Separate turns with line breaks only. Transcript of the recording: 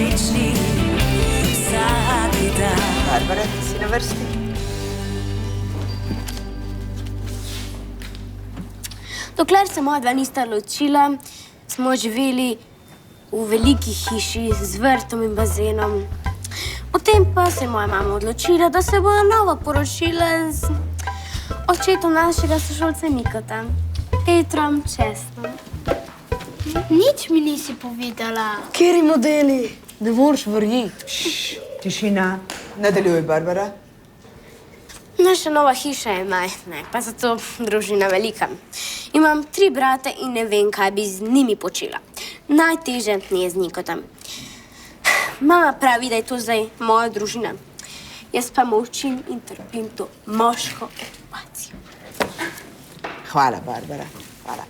srečni vsak dan.
Barbara, ti si na vrsti.
Dokler se moja dva nista ločila, smo živeli v veliki hiši z vrtom in bazenom. Potem pa se je moja mama odločila, da se bo novo poročila z očetom našega sošolca Nikota, Petrom Česnom.
Nič mi nisi povedala.
Kjeri modeli? Ne moreš verjeti.
Tišina. Nadaljuj, Barbara.
Naša nova hiša je majhna, pa zato družina velika. Imam 3 brate in ne vem, kaj bi z njimi počela. Najtežje mi je z Nikotom. Mama pravi, da je to zdaj moja družina. Jaz pa molčim in trpim to moško okupacijo.
Hvala, Barbara. Hvala.